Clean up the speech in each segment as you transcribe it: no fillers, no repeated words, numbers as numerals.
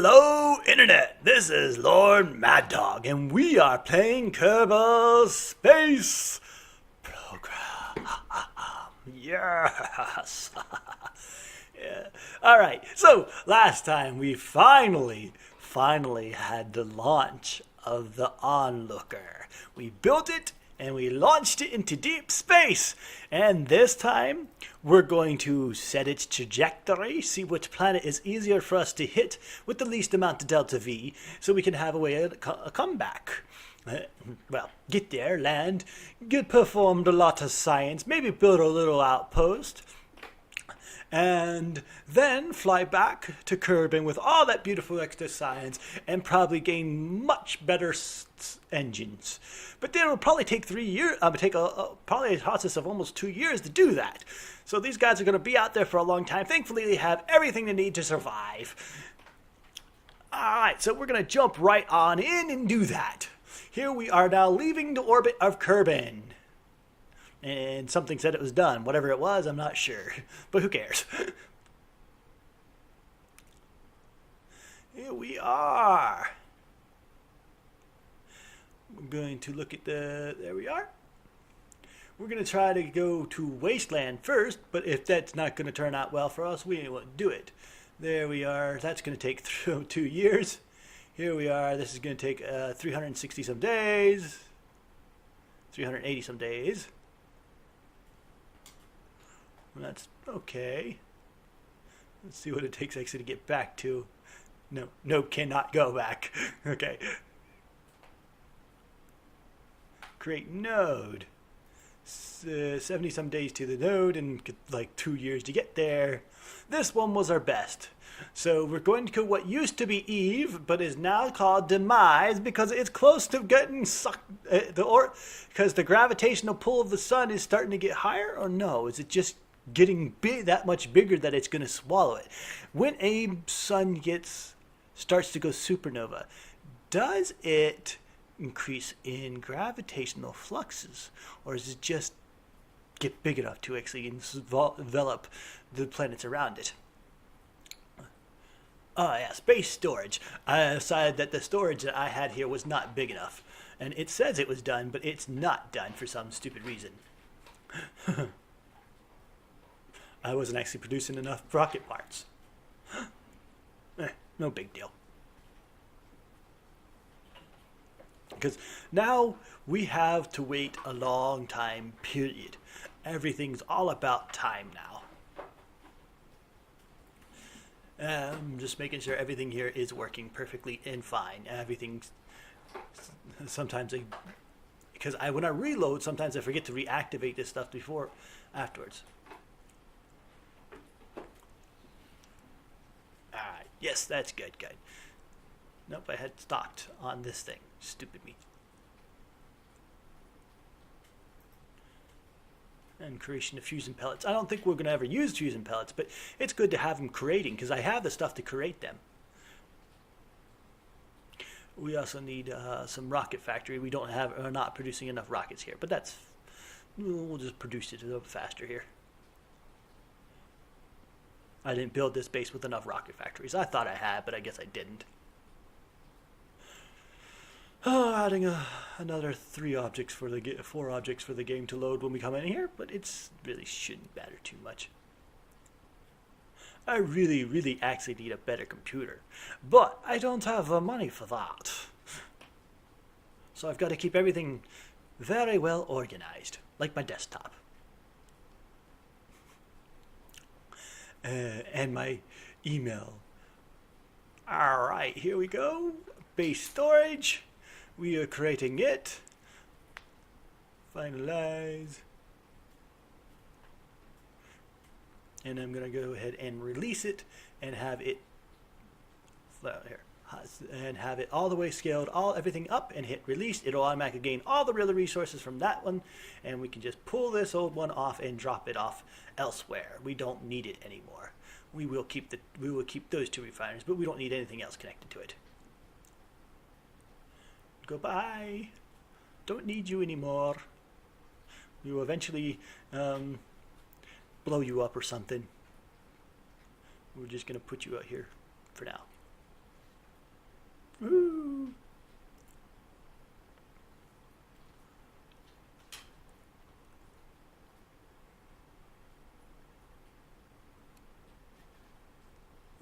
Hello, Internet! This is LordMaddog, and we are playing Kerbal Space Program. Yes! Yeah. Alright, so last time we finally had the launch of the Onlooker. We built it and we launched it into deep space. And this time, we're going to set its trajectory, see which planet is easier for us to hit with the least amount of delta V, so we can have a comeback. Well, get there, land, performed a lot of science, maybe build a little outpost, and then fly back to Kerbin with all that beautiful extra science and probably gain much better engines. But then it'll probably take 3 years, probably a process of almost 2 years to do that. So these guys are going to be out there for a long time. Thankfully, they have everything they need to survive. Alright, so we're going to jump right on in and do that. Here we are now leaving the orbit of Kerbin. And something said it was done. Whatever it was, I'm not sure. But who cares? Here we are. We're going to look at the... There we are. We're going to try to go to Wasteland first. But if that's not going to turn out well for us, we ain't going to do it. There we are. That's going to take 2 years. Here we are. This is going to take 360 some days. 380 some days. That's okay. Let's see what it takes actually to get back to. No, cannot go back. Okay. Create node. 70 some days to the node and like 2 years to get there. This one was our best. So we're going to what used to be Eve, but is now called Demise because it's close to getting sucked. Because the gravitational pull of the sun is starting to get higher, or no? Is it just getting that much bigger that it's going to swallow it? When a sun starts to go supernova, does it increase in gravitational fluxes, or does it just get big enough to actually envelop the planets around it? Oh yeah, space storage. I decided that the storage that I had here was not big enough, and it says it was done, but it's not done for some stupid reason. I wasn't actually producing enough rocket parts. No big deal. Because now we have to wait a long time, period. Everything's all about time now. Just making sure everything here is working perfectly and fine. Everything's... Sometimes because when I reload, sometimes I forget to reactivate this stuff afterwards. Alright, yes, that's good. Nope, I had stocked on this thing. Stupid me. And creation of fusion pellets. I don't think we're going to ever use fusion pellets, but it's good to have them creating because I have the stuff to create them. We also need some rocket factory. We are not producing enough rockets here, but we'll just produce it a little faster here. I didn't build this base with enough rocket factories. I thought I had, but I guess I didn't. Adding another 4 objects for the game to load when we come in here, but it's really shouldn't matter too much. I really actually need a better computer, but I don't have the money for that. So I've got to keep everything very well organized, like my desktop. And my email. Alright, here we go. Base storage. We are creating it. Finalize. And I'm going to go ahead and release it and have it all the way scaled, everything up, and hit release. It'll automatically gain all the real resources from that one, and we can just pull this old one off and drop it off elsewhere. We don't need it anymore. We will keep those 2 refiners, but we don't need anything else connected to it. Goodbye. Don't need you anymore. We will eventually blow you up or something. We're just going to put you out here for now. Woo.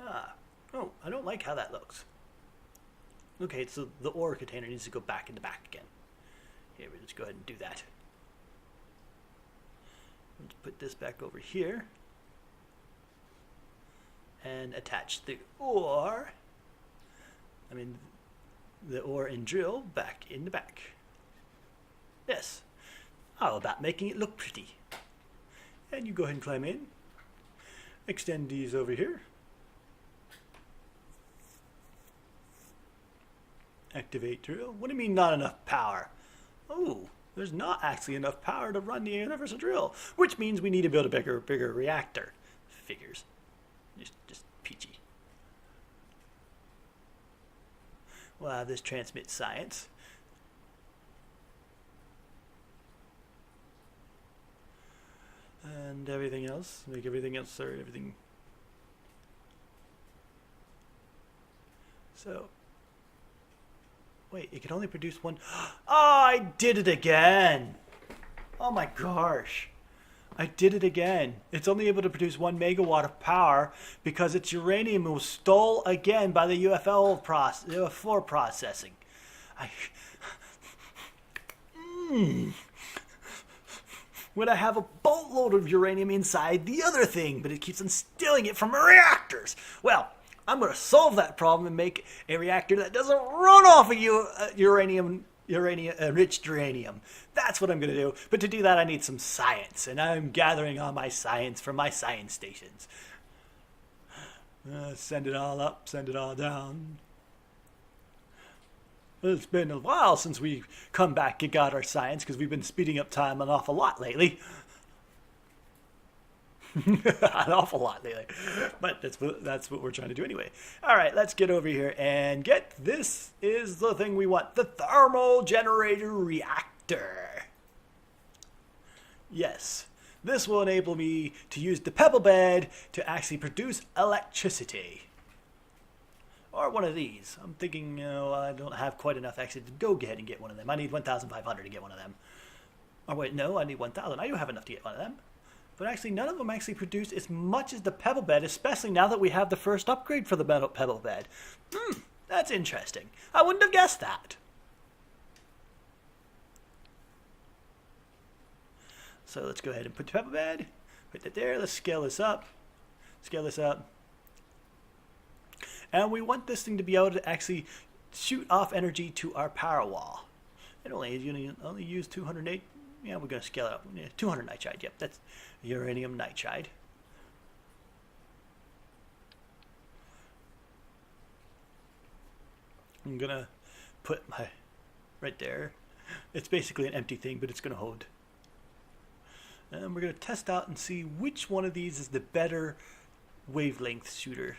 Ah. Oh, I don't like how that looks. Okay, so the ore container needs to go back in the back again. Here, we'll just go ahead and do that. Let's put this back over here. And attach the ore. The ore and drill back in the back. Yes. How about making it look pretty? And you go ahead and climb in. Extend these over here. Activate drill. What do you mean not enough power? Oh, there's not actually enough power to run the universal drill, which means we need to build a bigger reactor. Figures. Just peachy. We'll have this transmit science. And everything else. Make everything else, sorry, everything. So. Wait, it can only produce one. Oh, I did it again. Oh my gosh. I did it again. It's only able to produce 1 megawatt of power because its uranium was stole again by the UF4 processing. When I have a boatload of uranium inside the other thing, but it keeps on stealing it from reactors. Well, I'm going to solve that problem and make a reactor that doesn't run off of enriched uranium. That's what I'm going to do. But to do that, I need some science, and I'm gathering all my science from my science stations. Send it all up, send it all down. It's been a while since we come back and got our science because we've been speeding up time an awful lot lately. An awful lot lately, but that's what we're trying to do anyway. All right, let's get over here and get this is the thing we want, the thermal generator reactor. Yes, this will enable me to use the pebble bed to actually produce electricity, or one of these. I'm thinking, I don't have quite enough actually to go ahead and get one of them. I need 1,500 to get one of them. Oh wait, no, I need 1,000. I do have enough to get one of them. But actually, none of them actually produce as much as the pebble bed, especially now that we have the first upgrade for the pebble bed. That's interesting. I wouldn't have guessed that. So let's go ahead and put the pebble bed. Put that there. Let's scale this up. Scale this up. And we want this thing to be able to actually shoot off energy to our power wall. It only use 208. Yeah, we're going to scale it up. 200 nitride. Yep, that's uranium nitride. I'm going to put my right there. It's basically an empty thing, but it's going to hold. And we're going to test out and see which one of these is the better wavelength shooter.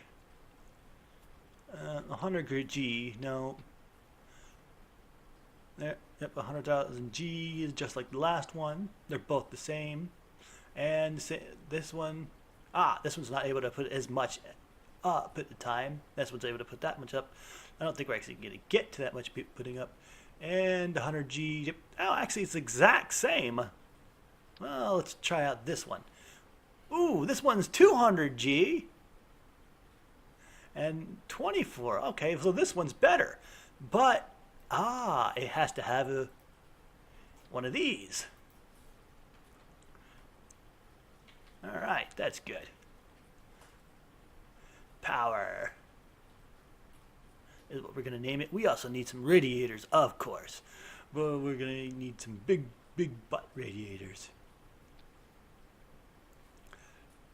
100 grid G. No. There, yep, 100,000 G is just like the last one. They're both the same. And this one, this one's not able to put as much up at the time. This one's able to put that much up. I don't think we're actually going to get to that much putting up. And 100 G, yep. Oh, actually it's the exact same. Well, let's try out this one. Ooh, this one's 200 G. And 24. Okay, so this one's better. But it has to have one of these. All right, that's good. Power is what we're going to name it. We also need some radiators, of course. But we're going to need some big butt radiators.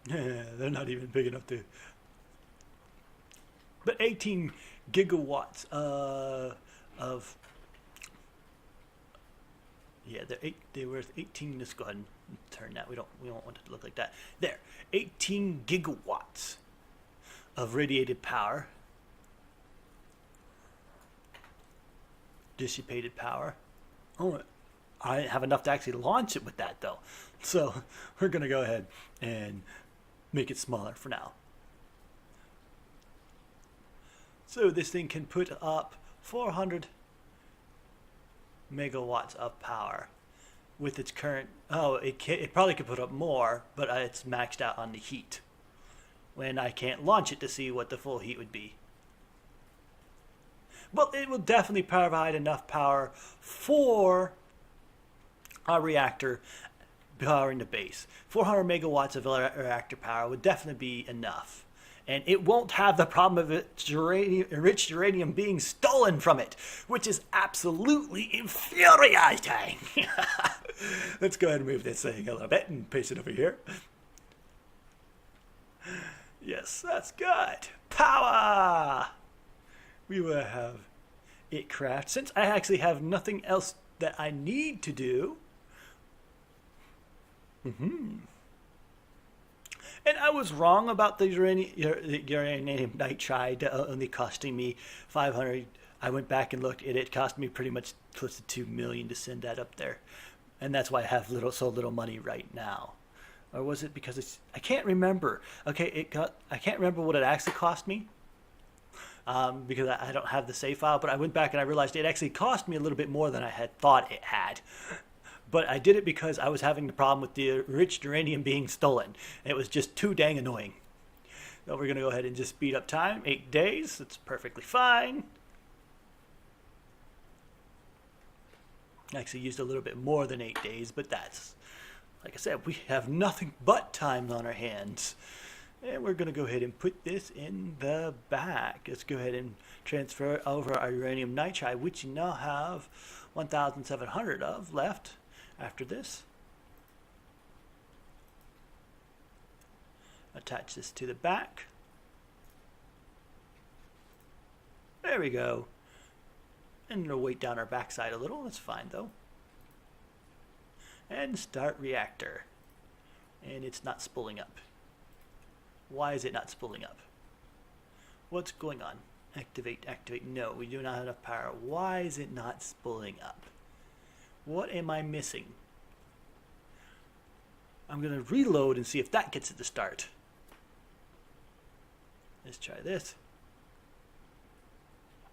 They're not even big enough to... But 18 gigawatts they're worth 18. Let's go ahead and turn that. We don't want it to look like that. There, 18 gigawatts of radiated power, dissipated power. Oh, I didn't have enough to actually launch it with that though, so we're gonna go ahead and make it smaller for now. So this thing can put up 400 megawatts of power with its current. Oh, it probably could put up more, but it's maxed out on the heat. When I can't launch it to see what the full heat would be. But it will definitely provide enough power for a reactor powering the base. 400 megawatts of reactor power would definitely be enough. And it won't have the problem of its enriched uranium being stolen from it, which is absolutely infuriating. Let's go ahead and move this thing a little bit and paste it over here. Yes, that's good. Power! We will have it craft. Since I actually have nothing else that I need to do. And I was wrong about the uranium nitride only costing me 500. I went back and looked, and it cost me pretty much close to 2 million to send that up there. And that's why I have so little money right now. Or was it because I can't remember. Okay, I can't remember what it actually cost me because I don't have the save file. But I went back and I realized it actually cost me a little bit more than I had thought it had. But I did it because I was having the problem with the enriched uranium being stolen. It was just too dang annoying. So we're going to go ahead and just speed up time. 8 days. That's perfectly fine. I actually used a little bit more than 8 days, but that's... Like I said, we have nothing but time on our hands. And we're going to go ahead and put this in the back. Let's go ahead and transfer over our uranium nitride, which you now have 1,700 of left after this. Attach this to the back. There we go. And it'll weight down our backside a little. That's fine though. And start reactor. And it's not spooling up. Why is it not spooling up? What's going on? Activate, activate. No, we do not have enough power. Why is it not spooling up? What am I missing? I'm going to reload and see if that gets it to start. Let's try this.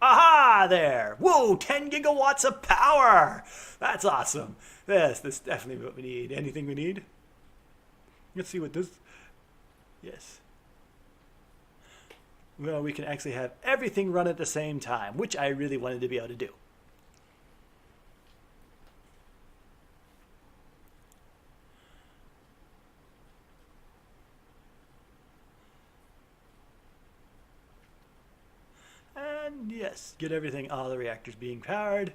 Aha! There! Whoa! 10 gigawatts of power! That's awesome. Yes, that's definitely what we need. Anything we need? Let's see what this... Yes. Well, we can actually have everything run at the same time, which I really wanted to be able to do. And yes, get everything, all the reactors being powered.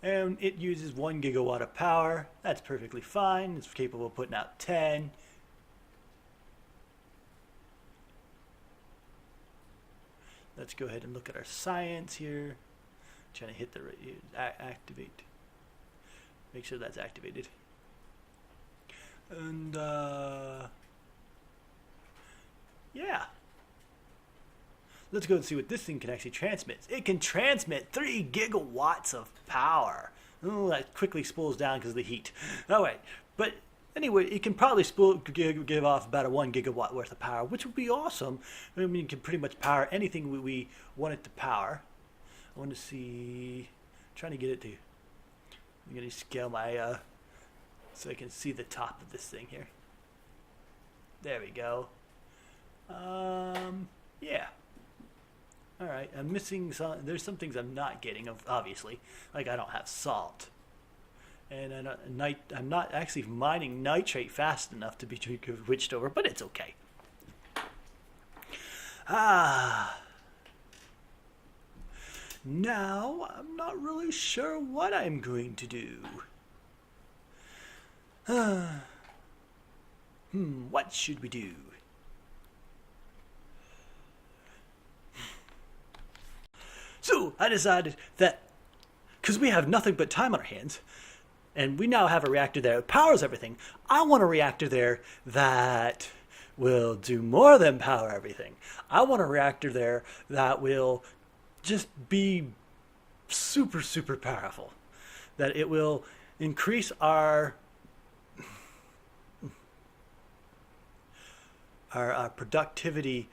And it uses 1 gigawatt of power. That's perfectly fine. It's capable of putting out 10. Let's go ahead and look at our science here. Trying to hit the activate. Make sure that's activated. And yeah. Let's go and see what this thing can actually transmit. It can transmit 3 gigawatts of power. Oh, that quickly spools down because of the heat. Oh wait, but anyway, it can probably give off about a 1 gigawatt worth of power, which would be awesome. I mean, you can pretty much power anything we want it to power. I want to see, trying to get it to, I'm going to scale my, so I can see the top of this thing here. There we go. Yeah. All right, I'm missing some, there's some things I'm not getting, obviously. Like I don't have salt. And I'm not actually mining nitrate fast enough to be switched over, but it's okay. Now, I'm not really sure what I'm going to do. What should we do? So, I decided that, because we have nothing but time on our hands, and we now have a reactor there that powers everything, I want a reactor there that will do more than power everything. I want a reactor there that will just be super, super powerful. That it will increase our productivity.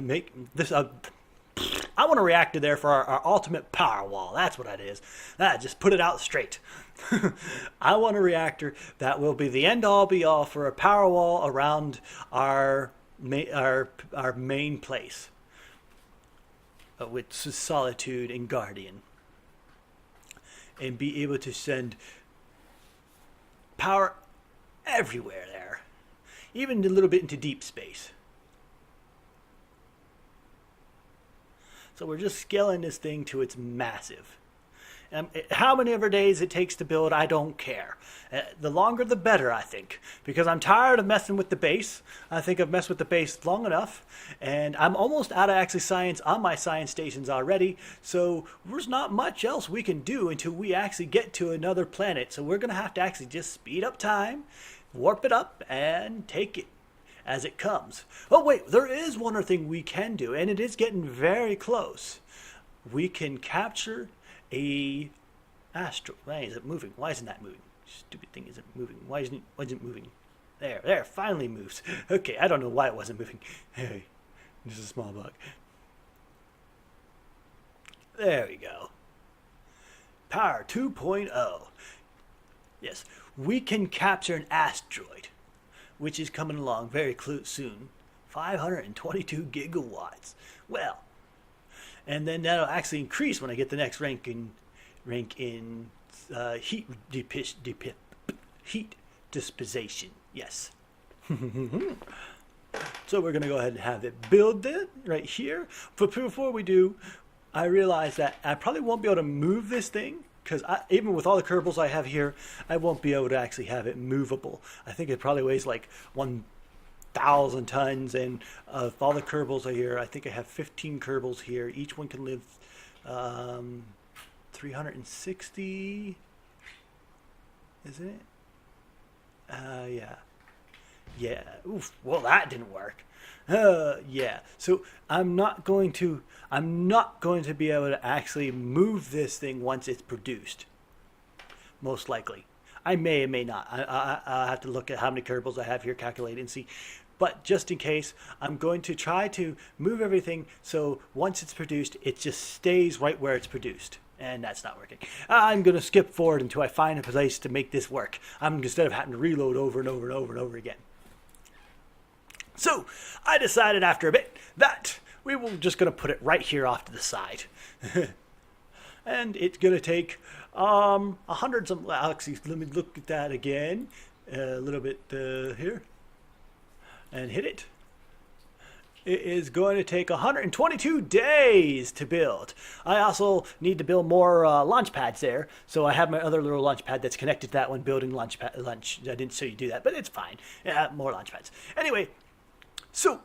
Make this I want a reactor there for our ultimate power wall. That's what it is. Just put it out straight. I want a reactor that will be the end-all be-all for a power wall around our main place, which is Solitude and Guardian, and be able to send power everywhere there, even a little bit into deep space. So we're just scaling this thing to its massive. How many ever days it takes to build, I don't care. The longer the better, I think, because I'm tired of messing with the base. I think I've messed with the base long enough, and I'm almost out of actually science on my science stations already, so there's not much else we can do until we actually get to another planet. So we're going to have to actually just speed up time, warp it up, and take it as it comes. Oh wait, there is one other thing we can do, and it is getting very close. We can capture a asteroid. Why is it moving? Why isn't that moving? Stupid thing isn't moving. Why isn't it moving? There, finally moves. Okay, I don't know why it wasn't moving. Hey, just a small bug. There we go. Power 2.0. Yes, we can capture an asteroid, which is coming along very soon. 522 gigawatts. Well, and then that'll actually increase when I get the next rank in heat disposition. Yes. So we're going to go ahead and have it build it right here. But before we do, I realize that I probably won't be able to move this thing, because even with all the Kerbals I have here, I won't be able to actually have it movable. I think it probably weighs like 1,000 tons, and of all the Kerbals are here, I think I have 15 Kerbals here. Each one can live 360, isn't it? Yeah. Oof. Well, that didn't work. Yeah. So I'm not going to be able to actually move this thing once it's produced. Most likely. I may or may not. I'll have to look at how many Kerbals I have here, calculate and see. But just in case, I'm going to try to move everything so once it's produced, it just stays right where it's produced. And that's not working. I'm going to skip forward until I find a place to make this work. Instead of having to reload over and over and over and over again. So I decided after a bit that we were just going to put it right here off to the side. And it's going to take hundreds of... Actually, let me look at that again. A little bit here. And hit it. It is going to take 122 days to build. I also need to build more launch pads there. So I have my other little launch pad that's connected to that one, building lunch. I didn't say you do that, but it's fine. Yeah, more launch pads. Anyway, so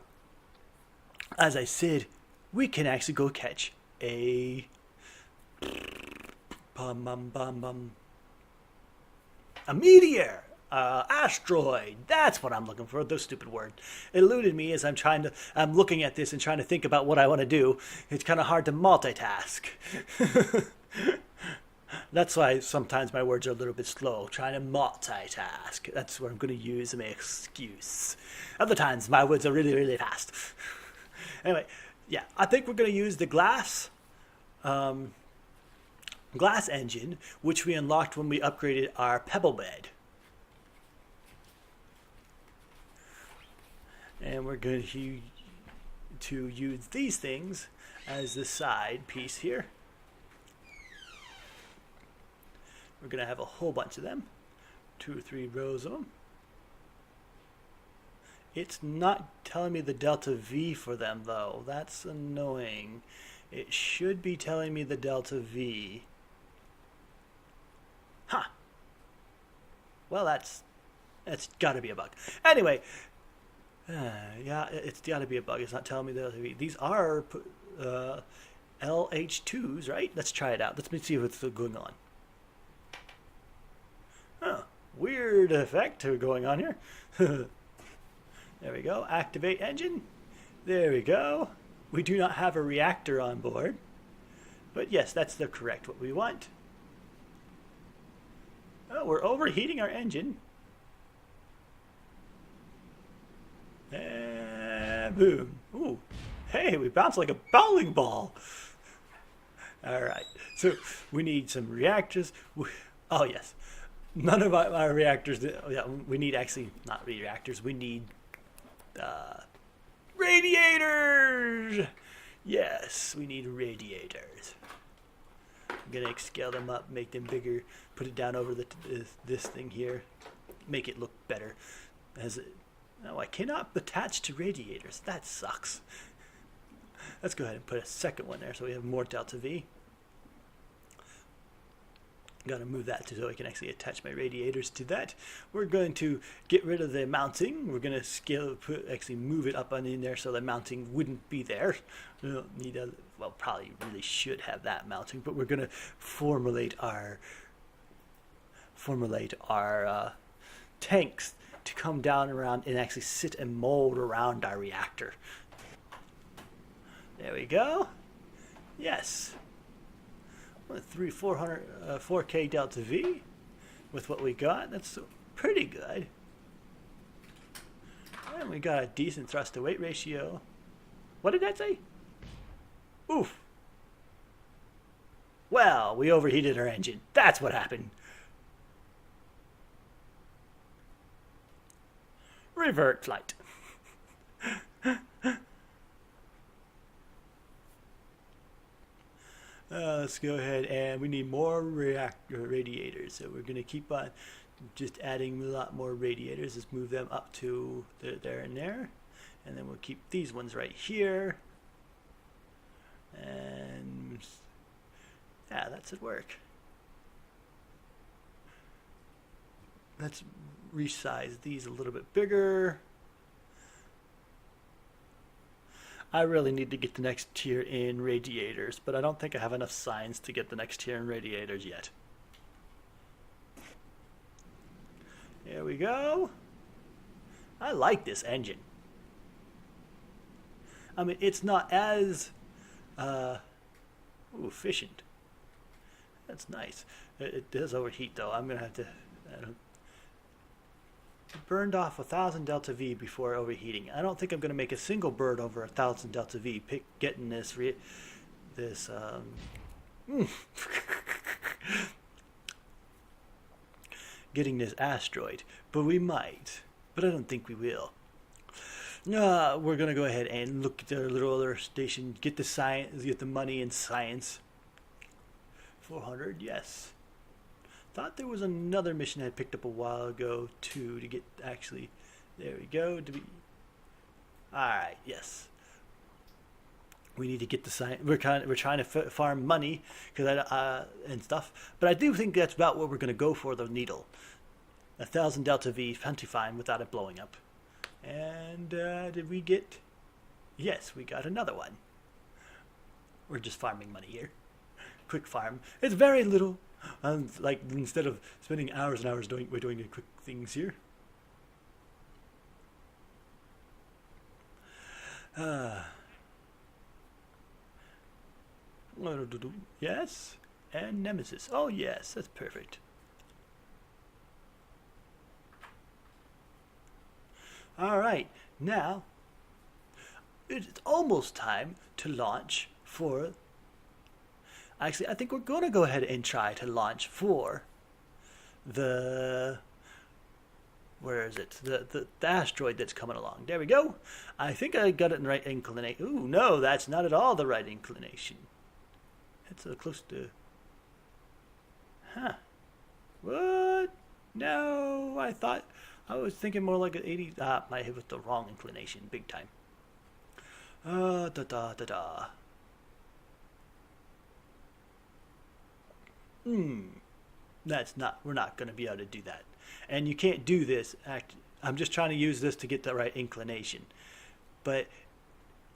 as I said, we can actually go catch a meteor. Asteroid. That's what I'm looking for. Those stupid words eluded me as I'm looking at this and trying to think about what I want to do. It's kind of hard to multitask. That's why sometimes my words are a little bit slow. Trying to multitask. That's what I'm going to use as my excuse. Other times my words are really, really fast. Anyway, yeah, I think we're going to use the glass engine, which we unlocked when we upgraded our pebble bed. And we're going to use these things as the side piece here. We're going to have a whole bunch of them. 2 or 3 rows of them. It's not telling me the delta V for them, though. That's annoying. It should be telling me the delta V. Huh. Well, that's got to be a bug. Anyway... yeah, it's got to be a bug. It's not telling me the... These are LH2s, right? Let's try it out. Let's see what's going on. Huh. Weird effect going on here. There we go. Activate engine. There we go. We do not have a reactor on board. But yes, that's the correct what we want. Oh, we're overheating our engine. Boom. Ooh. Hey, we bounce like a bowling ball. All right. So we need some reactors. Oh, yes. None of our reactors. Yeah, we need actually not reactors. We need radiators. Yes, we need radiators. I'm gonna scale them up, make them bigger, put it down over this thing here, make it look better. No, I cannot attach to radiators. That sucks. Let's go ahead and put a second one there so we have more delta V. Gotta move that so I can actually attach my radiators to that. We're going to get rid of the mounting. We're gonna actually move it up in there so the mounting wouldn't be there. We don't need well, probably really should have that mounting, but we're gonna formulate our tanks to come down around and actually sit and mold around our reactor. There we go. Yes. 4K delta V with what we got. That's pretty good. And we got a decent thrust to weight ratio. What did that say? Oof. Well, we overheated our engine. That's what happened. Revert flight. Let's go ahead, and we need more radiators. So we're going to keep on just adding a lot more radiators. Let's move them up to there and there. And then we'll keep these ones right here. And yeah, that should work. Let's resize these a little bit bigger. I really need to get the next tier in radiators, but I don't think I have enough signs to get the next tier in radiators yet. There we go. I like this engine. I mean, it's not as efficient. That's nice. It does overheat, though. I'm going to have to... burned off 1,000 delta V before overheating. I don't think I'm going to make a single burn over 1,000 delta V getting this getting this asteroid, but we might. But I don't think we will. We're going to go ahead and look at our little other station, get the science, get the money in science. 400, yes. Thought there was another mission I picked up a while ago too to get actually. There we go. All right. Yes. We need to get the science. We're trying to farm money and stuff. But I do think that's about what we're going to go for the needle. 1,000 delta V, plenty fine without it blowing up. And did we get? Yes, we got another one. We're just farming money here. Quick farm. It's very little. Like instead of spending hours and hours we're doing the quick things here. Yes, and Nemesis. Oh yes, that's perfect. All right, now it's almost time to launch for. Actually, I think we're going to go ahead and try to launch for the... Where is it? The asteroid that's coming along. There we go. I think I got it in the right inclination. Ooh, no, that's not at all the right inclination. It's close to... Huh. What? No, I was thinking more like an 80... I hit with the wrong inclination, big time. Da-da-da-da. We're not going to be able to do that. And you can't do this. I'm just trying to use this to get the right inclination. But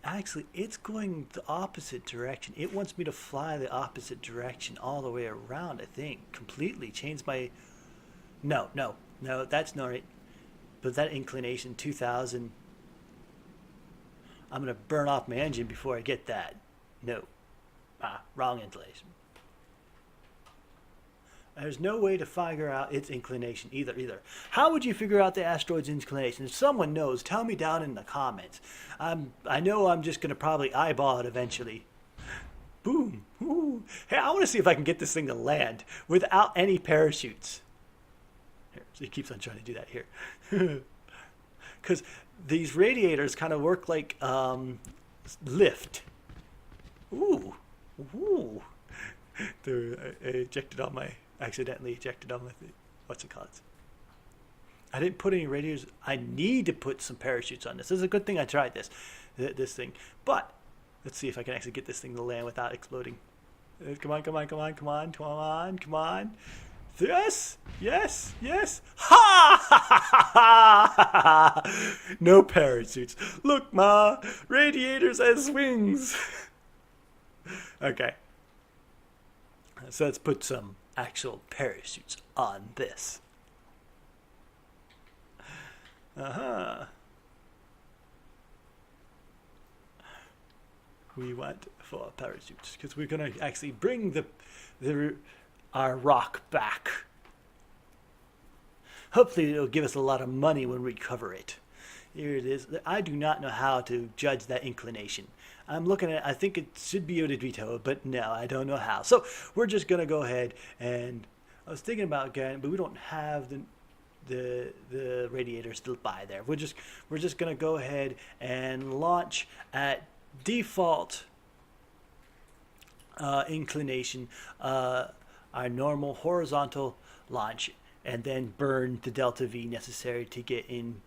actually, it's going the opposite direction. It wants me to fly the opposite direction all the way around, I think. Completely change my... No, that's not right. But that inclination, 2,000... I'm going to burn off my engine before I get that. No. Wrong inclination. There's no way to figure out its inclination either. How would you figure out the asteroid's inclination? If someone knows, tell me down in the comments. I know I'm just going to probably eyeball it eventually. Boom. Ooh. Hey, I want to see if I can get this thing to land without any parachutes. Here, so he keeps on trying to do that here. Because these radiators kind of work like lift. Ooh. Ooh. I accidentally ejected on my thing. What's it called? I didn't put any radiators. I need to put some parachutes on this. This is a good thing I tried this thing. But let's see if I can actually get this thing to land without exploding. Come on, come on, come on, come on, come on, come on. Yes, yes, yes. Ha ha ha ha! No parachutes. Look, Ma, radiators as wings. Okay. So let's put some actual parachutes on this. We want 4 parachutes because we're going to actually bring our rock back. Hopefully it'll give us a lot of money when we recover it. Here it is. I do not know how to judge that inclination. I'm looking at it, I think it should be able to be told, but no, I don't know how. So we're just going to go ahead and I was thinking about getting, but we don't have the radiators to buy there. We're just going to go ahead and launch at default inclination, our normal horizontal launch, and then burn the delta V necessary to get in.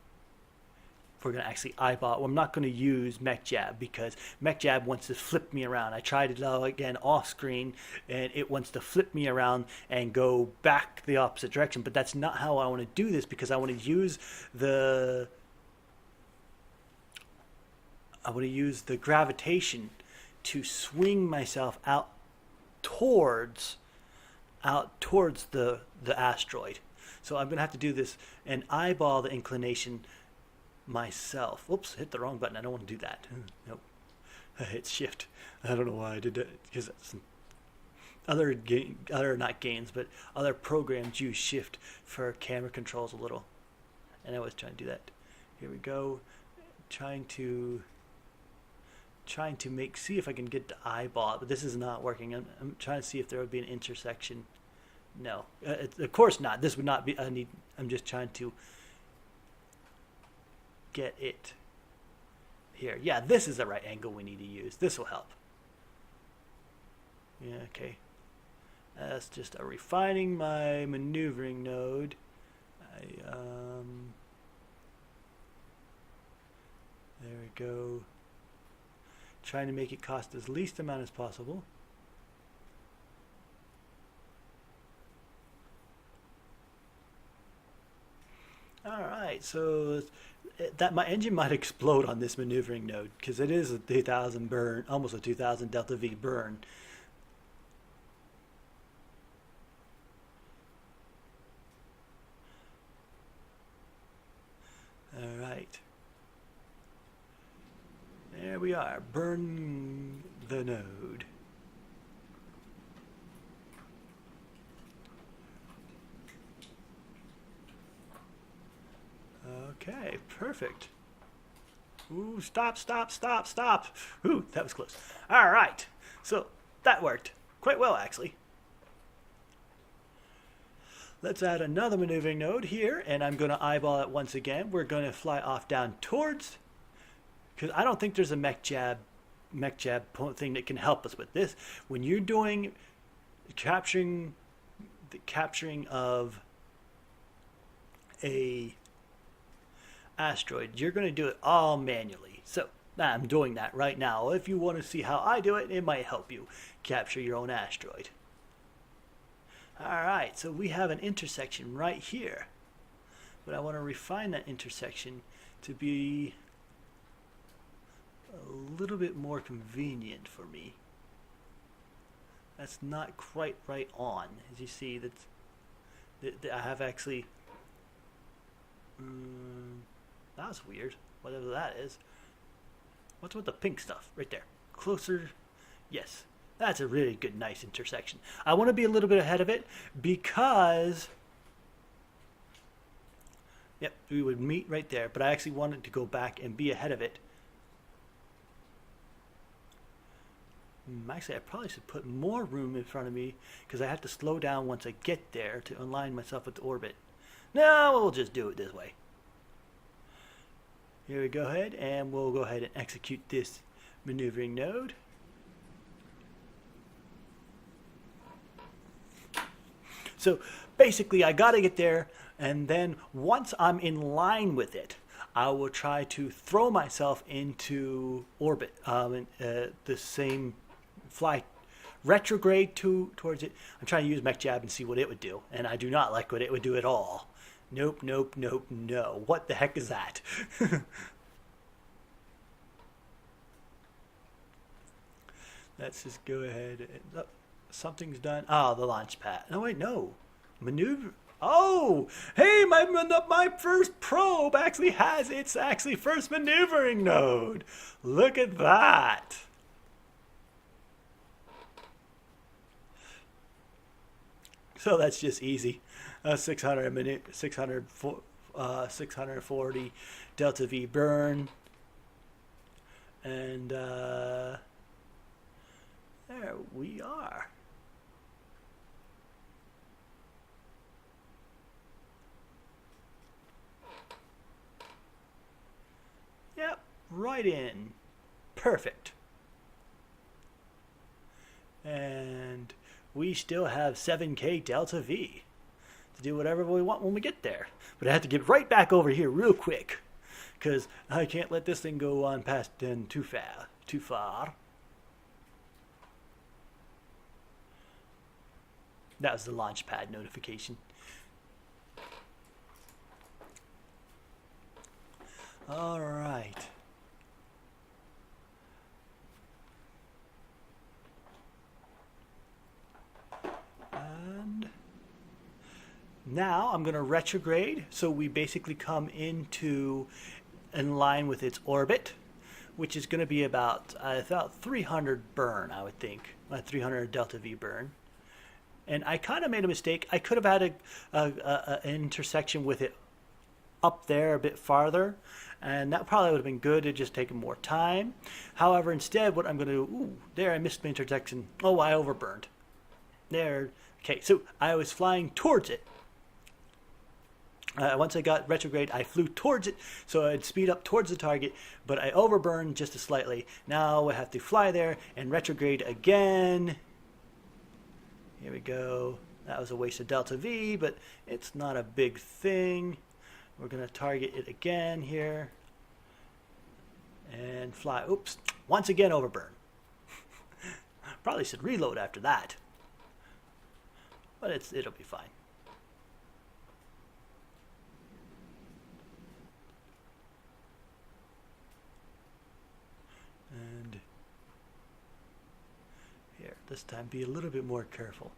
We're going to actually eyeball. Well, I'm not going to use mech jab because mech jab wants to flip me around. I tried it out again off screen and it wants to flip me around and go back the opposite direction, but that's not how I want to do this because I want to use the gravitation to swing myself out towards the asteroid. So I'm going to have to do this and eyeball the inclination myself. Whoops, hit the wrong button. I don't want to do that. Nope. I hit shift. I don't know why I did that because other programs use shift for camera controls a little. And I was trying to do that. Here we go. Trying to see if I can get the eyeball, but this is not working. I'm trying to see if there would be an intersection. No, of course not. This would not be. I'm just trying to get it here. Yeah, this is the right angle we need to use. This will help. Yeah, okay. That's just a refining my maneuvering node. There we go. Trying to make it cost as least amount as possible. All right, so that my engine might explode on this maneuvering node because it is a 2000 burn, almost a 2000 delta V burn. All right. There we are, burn the node. Okay, perfect. Ooh, stop, stop, stop, stop. Ooh, that was close. All right, so that worked quite well, actually. Let's add another maneuvering node here, and I'm going to eyeball it once again. We're going to fly off down towards, because I don't think there's a mech jab thing that can help us with this. When you're doing capturing of a asteroid, you're going to do it all manually. So I'm doing that right now. If you want to see how I do it, it might help you capture your own asteroid. Alright, so we have an intersection right here. But I want to refine that intersection to be a little bit more convenient for me. That's not quite right on. As you see, that I have actually... that's weird, whatever that is. What's with the pink stuff right there? Closer, yes. That's a really good, nice intersection. I want to be a little bit ahead of it because, yep, we would meet right there. But I actually wanted to go back and be ahead of it. Actually, I probably should put more room in front of me because I have to slow down once I get there to align myself with the orbit. No, we'll just do it this way. Here we go ahead, and we'll go ahead and execute this maneuvering node. So basically, I got to get there, and then once I'm in line with it, I will try to throw myself into orbit, the same fly retrograde towards it. I'm trying to use mech jab and see what it would do, and I do not like what it would do at all. Nope, nope, nope, no. What the heck is that? Let's just go ahead and... Oh, something's done. Oh, the launch pad. No, wait, no. Maneuver... Oh! Hey, my first probe actually has its first maneuvering node. Look at that. So that's just easy. 640 delta V burn, and there we are. Yep, right in. Perfect. And we still have 7K delta V to do whatever we want when we get there. But I have to get right back over here real quick because I can't let this thing go on past too far. That was the launch pad notification. All right. And now I'm going to retrograde, so we basically come in line with its orbit, which is going to be about 300 burn, I would think, 300 delta V burn. And I kind of made a mistake. I could have had an intersection with it up there a bit farther, and that probably would have been good. It'd just taken more time. However, instead, what I'm going to do, ooh, there, I missed my intersection. Oh, I overburned. There. Okay, so I was flying towards it. Once I got retrograde, I flew towards it, so I'd speed up towards the target, but I overburned just slightly. Now I have to fly there and retrograde again. Here we go. That was a waste of delta V, but it's not a big thing. We're going to target it again here. And fly. Oops. Once again, overburn. Probably should reload after that. But it'll be fine. And here, this time be a little bit more careful.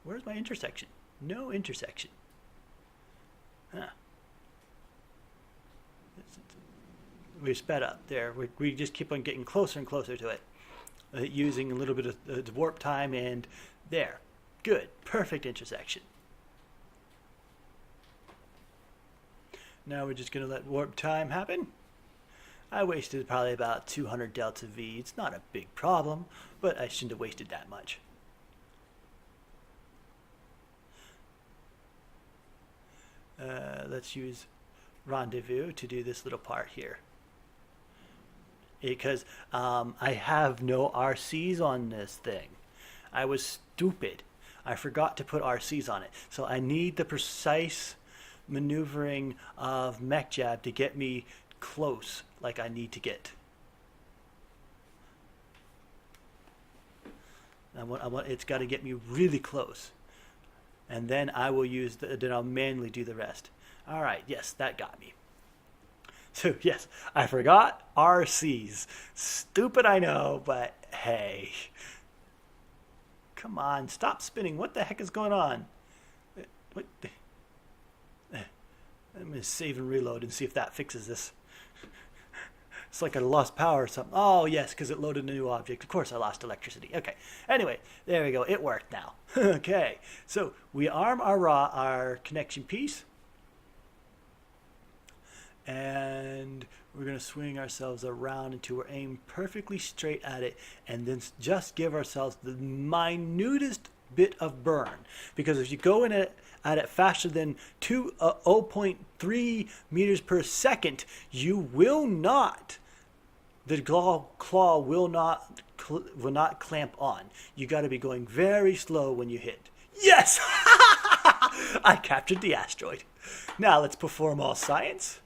Where's my intersection? No intersection. Huh. We sped up there. We just keep on getting closer and closer to it. Using a little bit of warp time, and there. Good. Perfect intersection. Now we're just going to let warp time happen. I wasted probably about 200 delta V. It's not a big problem, but I shouldn't have wasted that much. Let's use rendezvous to do this little part here. Because I have no RCs on this thing. I was stupid. I forgot to put RCs on it. So I need the precise maneuvering of mech jab to get me close like I need to get. It's got to get me really close. And then I will then I'll manually do the rest. All right, yes, that got me. So yes, I forgot RCs. Stupid, I know, but hey. Come on, stop spinning. What the heck is going on? What? I'm going to save and reload and see if that fixes this. It's like I lost power or something. Oh, yes, because it loaded a new object. Of course I lost electricity. Okay. Anyway, there we go. It worked now. Okay. So we arm our connection piece. And we're going to swing ourselves around until we're aimed perfectly straight at it. And then just give ourselves the minutest bit of burn. Because if you go in at it faster than 0.3 meters per second, you will not, the claw will not clamp on. You got to be going very slow when you hit. Yes! I captured the asteroid. Now let's perform all science.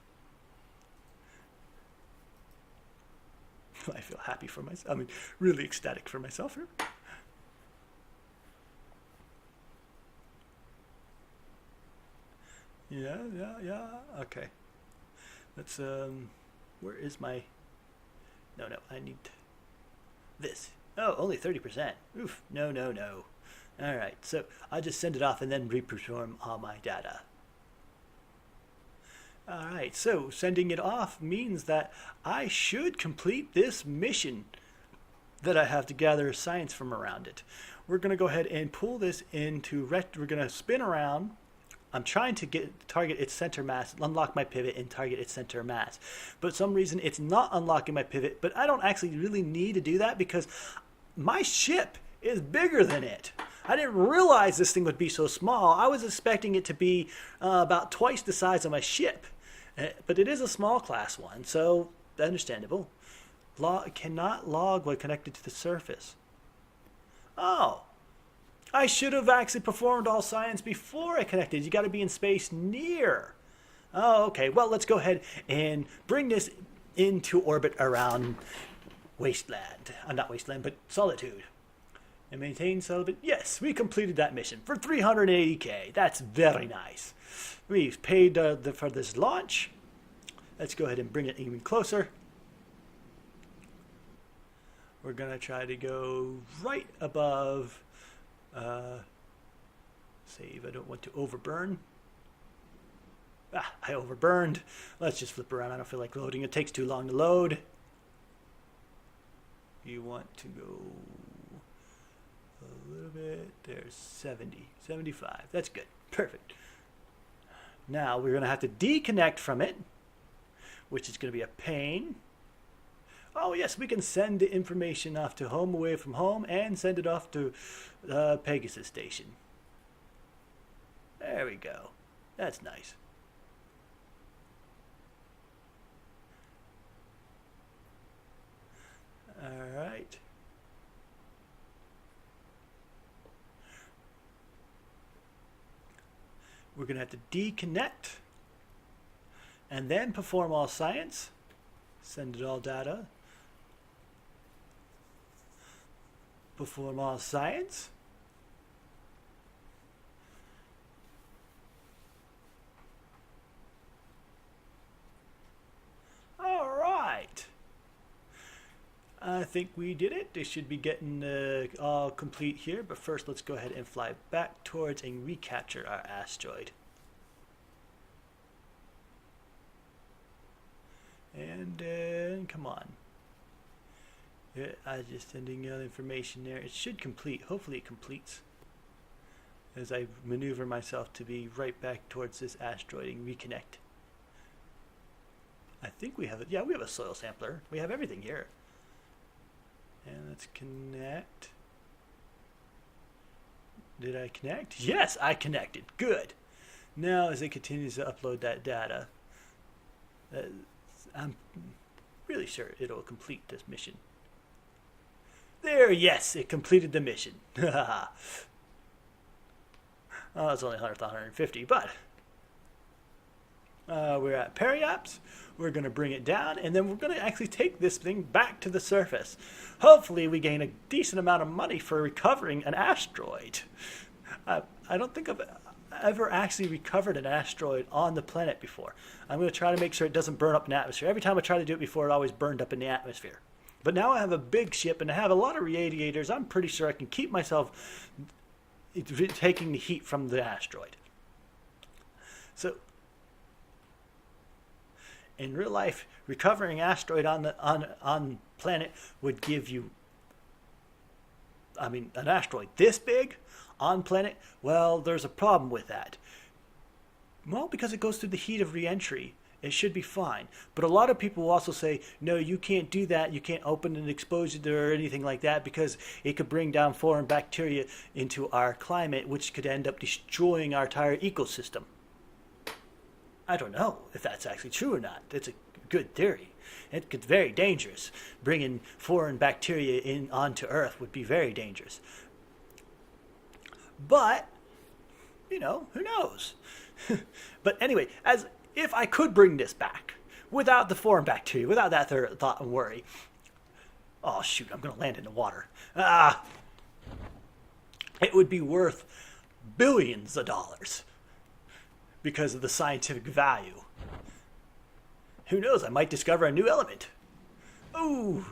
I feel happy for myself. I mean, really ecstatic for myself here. Yeah. Okay. Let's, where is my, no, I need this. Oh, only 30%. Oof, no. All right, so I'll just send it off and then reperform all my data. All right, so sending it off means that I should complete this mission that I have to gather science from around it. We're going to go ahead and pull this into, we're going to spin around. I'm trying to target its center mass, unlock my pivot and target its center mass. But for some reason it's not unlocking my pivot, but I don't actually really need to do that because my ship is bigger than it. I didn't realize this thing would be so small. I was expecting it to be about twice the size of my ship. But it is a small class one, so understandable. Cannot log when connected to the surface. Oh. I should have actually performed all science before I connected. You got to be in space near. Oh, okay. Well, let's go ahead and bring this into orbit around Wasteland. Not Wasteland, but Solitude. And maintain Solitude. Yes, we completed that mission for 380K. That's very nice. We've paid for this launch. Let's go ahead and bring it even closer. We're going to try to go right above... save. I don't want to overburn. I overburned. Let's just flip around. I don't feel like loading. It takes too long to load. You want to go a little bit. There's 70, 75. That's good. Perfect. Now we're going to have to deconnect from it, which is going to be a pain. Oh, yes, we can send the information off to home away from home and send it off to Pegasus Station. There we go. That's nice. All right. We're going to have to deconnect and then perform all science. Send it all data. Perform all science. All right. I think we did it. They should be getting all complete here. But first, let's go ahead and fly back towards and recapture our asteroid. And come on. Yeah, I was just sending out information there. It should complete. Hopefully it completes. As I maneuver myself to be right back towards this asteroid and reconnect. I think we have it. Yeah, we have a soil sampler. We have everything here. And let's connect. Did I connect? Yes, I connected. Good. Now as it continues to upload that data, I'm really sure it'll complete this mission. There, yes, it completed the mission. Oh, it's only 100 to 150, but we're at Periaps. We're going to bring it down, and then we're going to actually take this thing back to the surface. Hopefully, we gain a decent amount of money for recovering an asteroid. I don't think I've ever actually recovered an asteroid on the planet before. I'm going to try to make sure it doesn't burn up in the atmosphere. Every time I try to do it before, it always burned up in the atmosphere. But now I have a big ship and I have a lot of radiators. I'm pretty sure I can keep myself taking the heat from the asteroid. So, in real life, recovering an asteroid on planet would give you, I mean, an asteroid this big on planet. Well, there's a problem with that. Well, because it goes through the heat of re-entry, it should be fine. But a lot of people will also say, no, you can't do that. You can't open and expose it or anything like that because it could bring down foreign bacteria into our climate, which could end up destroying our entire ecosystem. I don't know if that's actually true or not. It's a good theory. It could be very dangerous. Bringing foreign bacteria in onto Earth would be very dangerous. But, you know, who knows? But anyway, as if I could bring this back without the foreign bacteria, without that thought and worry. Oh, shoot, I'm going to land in the water. It would be worth billions of dollars because of the scientific value. Who knows? I might discover a new element. Ooh,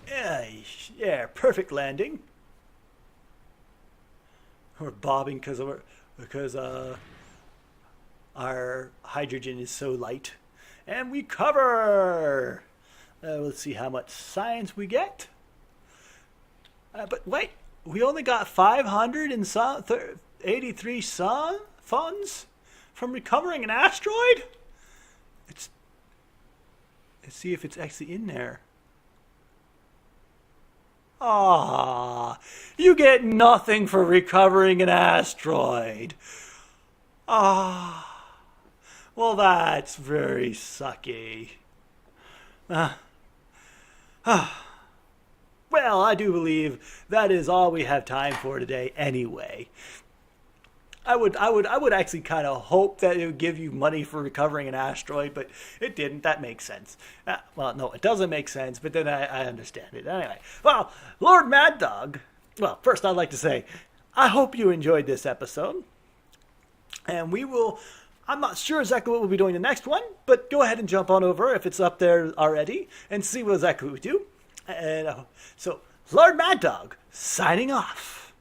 yeah, perfect landing. We're bobbing because our hydrogen is so light. And we cover. Let's see how much science we get. But wait, we only got 583 funds from recovering an asteroid? Let's see if it's actually in there. Ah, you get nothing for recovering an asteroid. Ah. Well, that's very sucky. Well, I do believe that is all we have time for today anyway. I would actually kind of hope that it would give you money for recovering an asteroid, but it didn't. That makes sense. Well, no, it doesn't make sense, but then I understand it. Anyway, well, LordMaddog, well, first I'd like to say, I hope you enjoyed this episode. And I'm not sure exactly what we'll be doing the next one, but go ahead and jump on over if it's up there already and see what exactly we do. And so, LordMaddog, signing off.